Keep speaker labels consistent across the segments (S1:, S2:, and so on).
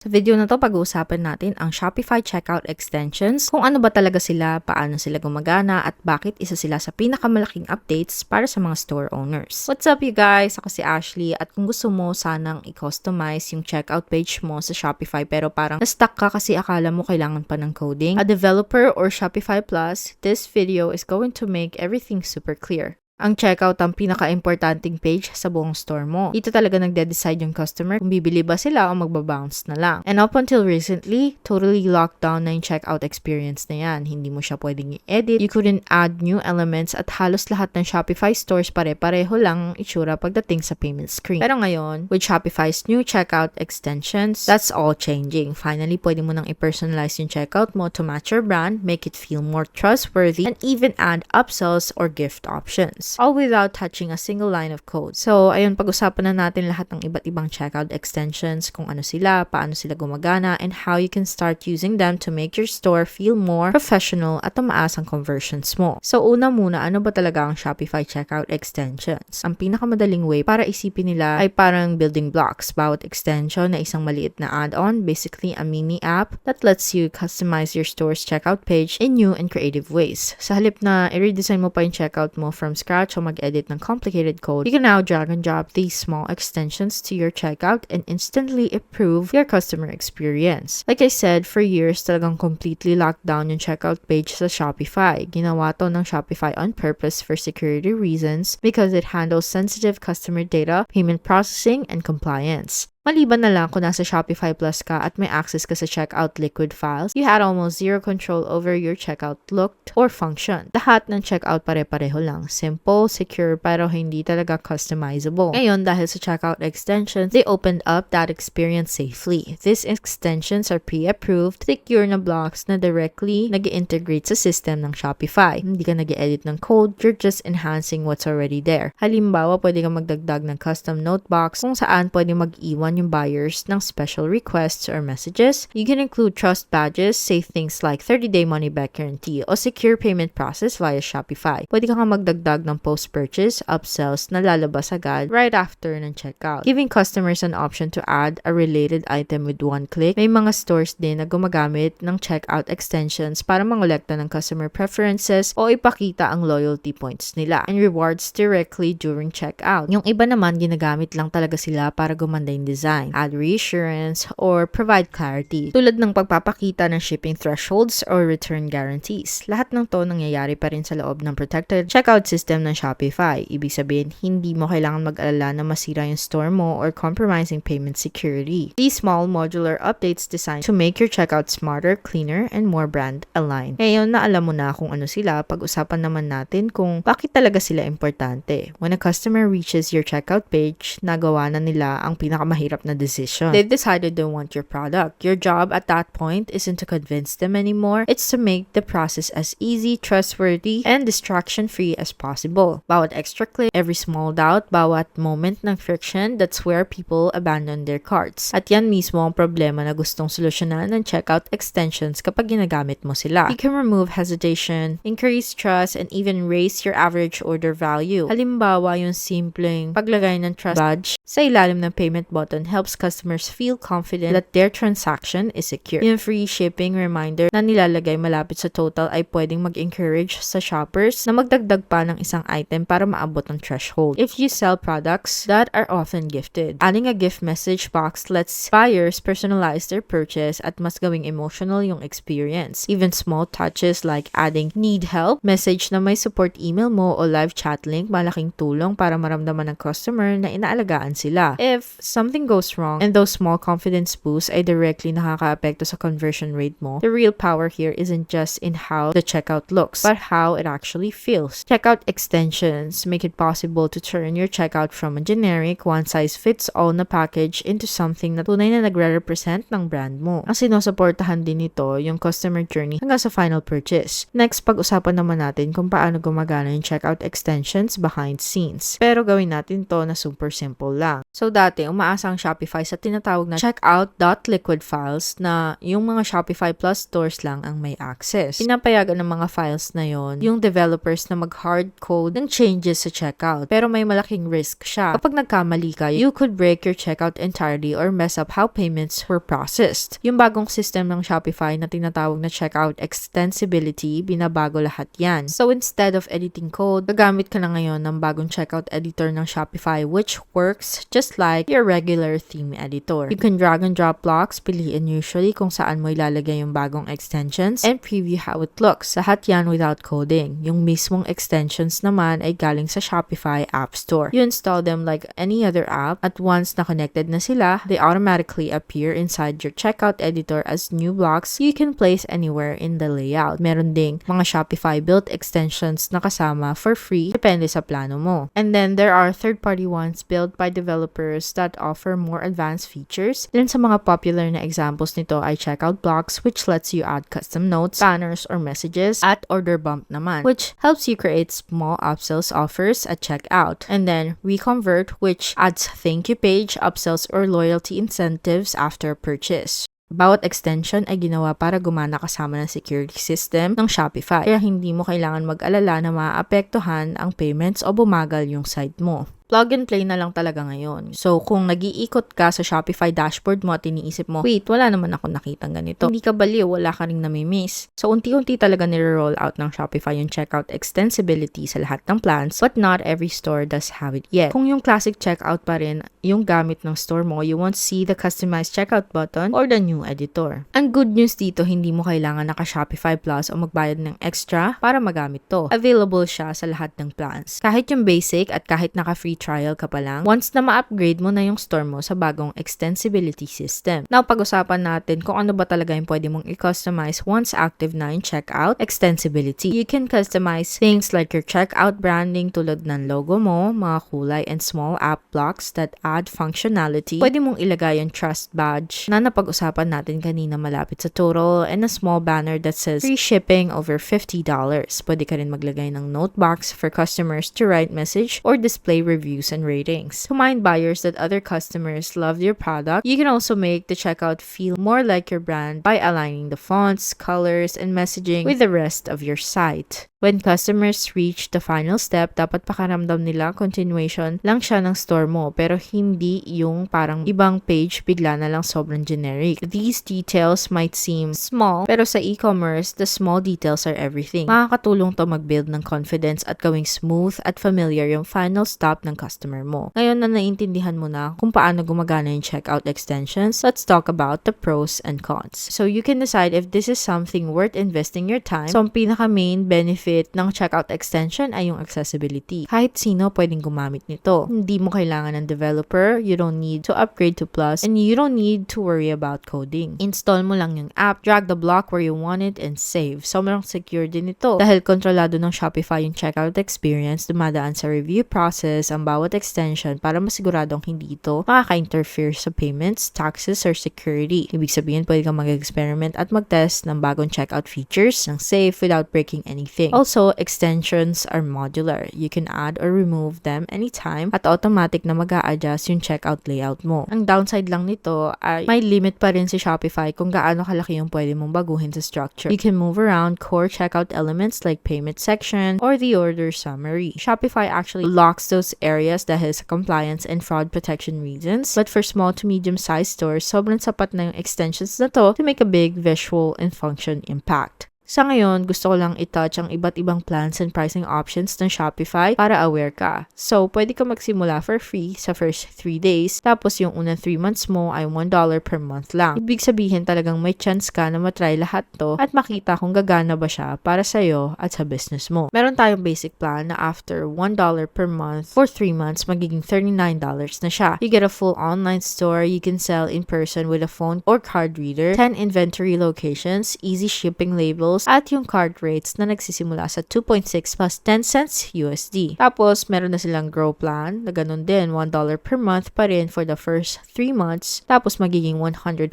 S1: Sa video na to, pag-uusapan natin ang Shopify checkout extensions, kung ano ba talaga sila, paano sila gumagana, at bakit isa sila sa pinakamalaking updates para sa mga store owners. What's up you guys? Ako si Ashley, at kung gusto mo sanang i-customize yung checkout page mo sa Shopify pero parang na-stuck ka kasi akala mo kailangan pa ng coding, a developer or Shopify Plus, this video is going to make everything super clear. Ang checkout ang pinaka-importanting page sa buong store mo. Dito talaga nagde-decide yung customer kung bibili ba sila o magbabounce na lang. And up until recently, totally locked down na yung checkout experience na yan. Hindi mo siya pwedeng i-edit, you couldn't add new elements, at halos lahat ng Shopify stores pare-pareho lang ang itsura pagdating sa payment screen. Pero ngayon, with Shopify's new checkout extensions, that's all changing. Finally, pwede mo nang i-personalize yung checkout mo to match your brand, make it feel more trustworthy, and even add upsells or gift options. All without touching a single line of code. So, ayun, pag-usapan na natin lahat ng iba't ibang checkout extensions, kung ano sila, paano sila gumagana, and how you can start using them to make your store feel more professional at tumaas ang conversions mo. So, una muna, ano ba talaga ang Shopify checkout extensions? Ang pinakamadaling way para isipin nila ay parang building blocks. Bawat extension na isang maliit na add-on, basically a mini app that lets you customize your store's checkout page in new and creative ways. Sa halip na i-redesign mo pa yung checkout mo from scratch o mag-edit ng complicated code, you can now drag and drop these small extensions to your checkout and instantly improve your customer experience. Like I said, for years, talagang completely locked down yung checkout page sa Shopify. Ginawa to ng Shopify on purpose for security reasons because it handles sensitive customer data, payment processing, and compliance. Maliban na lang kung nasa Shopify Plus ka at may access ka sa checkout liquid files, you had almost zero control over your checkout look or function. Lahat ng checkout pare-pareho lang. Simple, secure, pero hindi talaga customizable. Ngayon, dahil sa checkout extensions, they opened up that experience safely. These extensions are pre-approved, secure na blocks na directly nag-integrate sa system ng Shopify. Hindi ka nag-edit ng code, you're just enhancing what's already there. Halimbawa, pwede kang magdagdag ng custom note box kung saan pwede mag-iwan yung buyers ng special requests or messages. You can include trust badges, say things like 30-day money-back guarantee, o secure payment process via Shopify. Pwede ka nga magdagdag ng post-purchase upsells na lalabas agad right after ng checkout, giving customers an option to add a related item with one click. May mga stores din na gumagamit ng checkout extensions para mangolekta ng customer preferences o ipakita ang loyalty points nila and rewards directly during checkout. Yung iba naman, ginagamit lang talaga sila para gumanda yung design, add reassurance, or provide clarity. Tulad ng pagpapakita ng shipping thresholds or return guarantees. Lahat ng to nangyayari pa rin sa loob ng protected checkout system ng Shopify. Ibig sabihin, hindi mo kailangan mag-alala na masira yung store mo or compromising payment security. These small modular updates designed to make your checkout smarter, cleaner, and more brand aligned. Ngayon na alam mo na kung ano sila, pag-usapan naman natin kung bakit talaga sila importante. When a customer reaches your checkout page, nagawa na nila ang pinakamahirap na decision. They've decided they want your product. Your job at that point isn't to convince them anymore. It's to make the process as easy, trustworthy, and distraction-free as possible. Bawat extra click, every small doubt, bawat moment ng friction, that's where people abandon their carts. At yan mismo ang problema na gustong solusyonan ng checkout extensions kapag ginagamit mo sila. You can remove hesitation, increase trust, and even raise your average order value. Halimbawa, yung simpleng paglagay ng trust badge sa ilalim ng payment button helps customers feel confident that their transaction is secure. Yung free shipping reminder na nilalagay malapit sa total ay pwedeng mag-encourage sa shoppers na magdagdag pa ng isang item para maabot ng threshold. If you sell products that are often gifted, adding a gift message box lets buyers personalize their purchase at mas gawing emotional yung experience. Even small touches like adding need help, message na may support email mo o live chat link, malaking tulong para maramdaman ng customer na inaalagaan sila. If something goes wrong and those small confidence boosts ay directly nakaka-apekto sa conversion rate mo, the real power here isn't just in how the checkout looks, but how it actually feels. Checkout extensions make it possible to turn your checkout from a generic, one-size-fits-all na package into something na tunay na nagre-represent ng brand mo. Ang sinusuportahan din nito yung customer journey hanggang sa final purchase. Next, pag-usapan naman natin kung paano gumagana yung checkout extensions behind scenes. Pero gawin natin to na super simple lang. So dati, umaasa ang Shopify sa tinatawag na checkout.liquid files na yung mga Shopify Plus stores lang ang may access. Pinapayagan ng mga files na yon yung developers na mag-hard code ng changes sa checkout. Pero may malaking risk siya. Kapag nagkamali ka, you could break your checkout entirely or mess up how payments were processed. Yung bagong system ng Shopify na tinatawag na checkout extensibility, binabago lahat yan. So instead of editing code, gagamit ka na ngayon ng bagong checkout editor ng Shopify which works just like your regular theme editor. You can drag and drop blocks, piliin usually kung saan mo ilalagay yung bagong extensions, and preview how it looks. Lahat yan without coding. Yung mismong extensions naman ay galing sa Shopify App Store. You install them like any other app at once na connected na sila, they automatically appear inside your checkout editor as new blocks you can place anywhere in the layout. Meron ding mga Shopify built extensions na kasama for free, depende sa plano mo. And then there are third-party ones built by developers that offer more advanced features. Ilan sa mga popular na examples nito ay checkout blocks which lets you add custom notes, banners, or messages, at order bump naman which helps you create small upsells offers at checkout. And then Reconvert which adds thank you page, upsells, or loyalty incentives after purchase. Bawat extension ay ginawa para gumana kasama ng security system ng Shopify, kaya hindi mo kailangan mag-alala na maapektuhan ang payments o bumagal yung site mo. Plug and play na lang talaga ngayon. So, kung nag-iikot ka sa Shopify dashboard mo at iniisip mo, wait, wala naman ako nakitang ganito. Hindi ka baliw, wala ka ring nami-miss. So, unti-unti talaga nire-roll out ng Shopify yung checkout extensibility sa lahat ng plans, but not every store does have it yet. Kung yung classic checkout pa rin yung gamit ng store mo, you won't see the customized checkout button or the new editor. Ang good news dito, hindi mo kailangan naka-Shopify Plus o magbayad ng extra para magamit to. Available siya sa lahat ng plans. Kahit yung basic at kahit naka-free trial ka pa lang, once na ma-upgrade mo na yung store mo sa bagong extensibility system. Now, pag-usapan natin kung ano ba talaga yung pwede mong i-customize once active na yung checkout extensibility. You can customize things like your checkout branding tulad ng logo mo, mga kulay, and small app blocks that add functionality. Pwede mong ilagay yung trust badge na napag-usapan natin kanina malapit sa total and a small banner that says free shipping over $50. Pwede ka rin maglagay ng note box for customers to write message or display reviews and ratings. To remind buyers that other customers love your product, you can also make the checkout feel more like your brand by aligning the fonts, colors, and messaging with the rest of your site. When customers reach the final step, dapat pakaramdam nila continuation lang siya ng store mo pero hindi yung parang ibang page bigla na lang sobrang generic. These details might seem small pero sa e-commerce, the small details are everything. Makakatulong to mag-build ng confidence at gawing smooth at familiar yung final stop ng customer mo. Ngayon na naintindihan mo na kung paano gumagana yung checkout extensions, let's talk about the pros and cons. So you can decide if this is something worth investing your time. So ang pinaka-main benefit ng checkout extension ay yung accessibility. Kahit sino pwedeng gumamit nito. Hindi mo kailangan ng developer, you don't need to upgrade to Plus, and you don't need to worry about coding. Install mo lang yung app, drag the block where you want it, and save. Sobrang secure din ito. Dahil kontrolado ng Shopify yung checkout experience, dumadaan sa review process ang bawat extension para masiguradong hindi ito makaka-interfere sa payments, taxes, or security. Ibig sabihin, pwede kang mag-experiment at mag-test ng bagong checkout features ng safe without breaking anything. Also, extensions are modular. You can add or remove them anytime at automatic na mag-a-adjust yung checkout layout mo. Ang downside lang nito ay may limit pa rin si Shopify kung gaano kalaki yung pwede mong baguhin sa structure. You can move around core checkout elements like payment section or the order summary. Shopify actually locks those areas dahil sa compliance and fraud protection reasons. But for small to medium-sized stores, sobrang sapat na yung extensions na to to make a big visual and function impact. Sa ngayon, gusto ko lang i-touch ang iba't ibang plans and pricing options ng Shopify para aware ka. So, pwede ka magsimula for free sa first 3 days, tapos yung unang 3 months mo ay $1 per month lang. Ibig sabihin talagang may chance ka na matry lahat to at makita kung gagana ba siya para sa'yo at sa business mo. Meron tayong basic plan na after $1 per month for 3 months, magiging $39 na siya. You get a full online store, you can sell in person with a phone or card reader, 10 inventory locations, easy shipping labels, levels at yung card rates na nagsisimula sa 2.6 plus 10 cents USD. Tapos, meron na silang grow plan na ganun din, $1 per month pa rin for the first 3 months. Tapos, magiging $105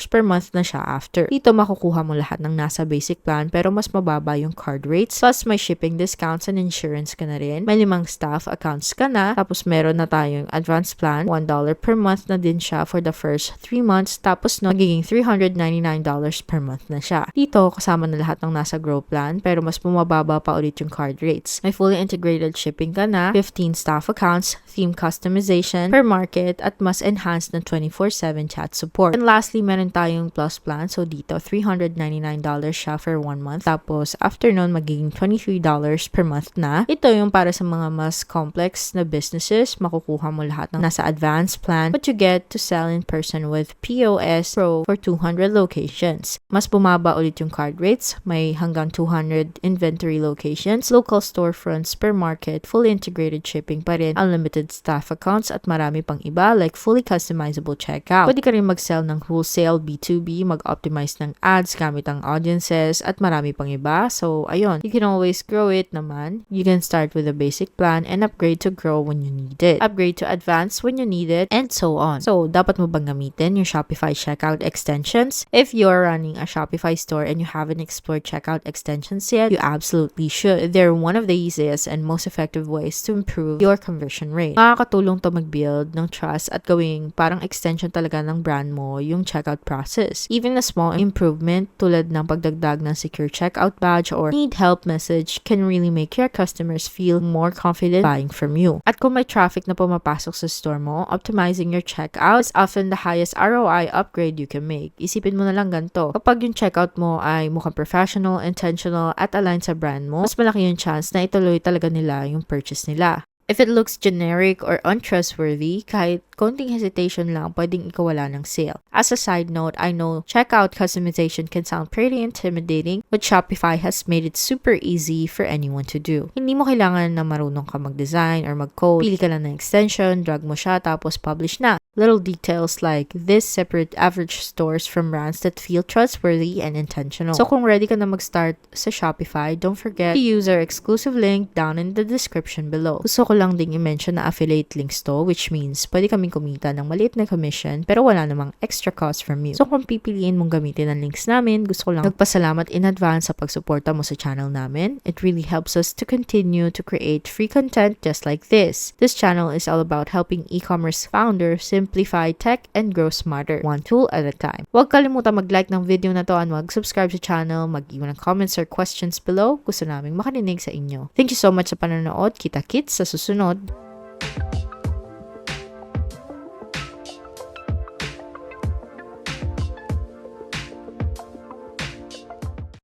S1: per month na siya after. Dito, makukuha mo lahat ng nasa basic plan pero mas mababa yung card rates. Plus, may shipping discounts and insurance ka na rin. May 5 staff accounts ka na. Tapos, meron na tayong advance plan. $1 per month na din siya for the first 3 months. Tapos, magiging $399 per month na siya. Dito, kasama na lahat ng nasa grow plan pero mas bumababa pa ulit yung card rates. May fully integrated shipping ka na, 15 staff accounts, theme customization, per market, at mas enhanced na 24/7 chat support. And lastly, meron tayong plus plan. So, dito, $399 siya for 1 month. Tapos, after nun, magiging $23 per month na. Ito yung para sa mga mas complex na businesses. Makukuha mo lahat ng nasa advanced plan but you get to sell in person with POS Pro for 200 locations. Mas bumaba ulit yung card rates. May hanggang 200 inventory locations, local storefronts per market, fully integrated shipping pa rin, unlimited staff accounts, at marami pang iba like fully customizable checkout. Pwede ka rin mag-sell ng wholesale, B2B, mag-optimize ng ads gamit ang audiences, at marami pang iba. So, ayun, you can always grow it naman. You can start with a basic plan and upgrade to grow when you need it. Upgrade to advance when you need it, and so on. So, dapat mo bang gamitin yung Shopify checkout extensions? If you're running a Shopify store and you haven't explored checkout extensions yet, you absolutely should. They're one of the easiest and most effective ways to improve your conversion rate. Makakatulong to mag-build ng trust at gawing parang extension talaga ng brand mo yung checkout process. Even a small improvement tulad ng pagdagdag ng secure checkout badge or need help message can really make your customers feel more confident buying from you. At kung may traffic na pumapasok sa store mo, optimizing your checkout is often the highest ROI upgrade you can make. Isipin mo na lang ganito. Kapag yung checkout mo ay mukhang professional, intentional, at aligned sa brand mo, mas malaki yung chance na ituloy talaga nila yung purchase nila. If it looks generic or untrustworthy, kahit konting hesitation lang, pwedeng ikawala ng sale. As a side note, I know checkout customization can sound pretty intimidating, but Shopify has made it super easy for anyone to do. Hindi mo kailangan na marunong ka mag-design or mag-code. Pili ka lang ng extension, drag mo siya, tapos publish na. Little details like this separate average stores from brands that feel trustworthy and intentional. So kung ready ka na mag-start sa Shopify, don't forget to use our exclusive link down in the description below. Gusto ko lang ding i-mention na affiliate links to, which means pwede kaming kumita ng maliit na commission pero wala namang extra cost from you. So kung pipiliin mong gamitin ang links namin, gusto ko lang magpasalamat in advance sa pagsuporta mo sa channel namin. It really helps us to continue to create free content just like this. This channel is all about helping e-commerce founders simplify tech and grow smarter, one tool at a time. Huwag kalimutan mag-like ng video na to and mag-subscribe sa channel, mag-iwan ng comments or questions below. Gusto naming makarinig sa inyo. Thank you so much sa panonood. Kita-kits sa susunod.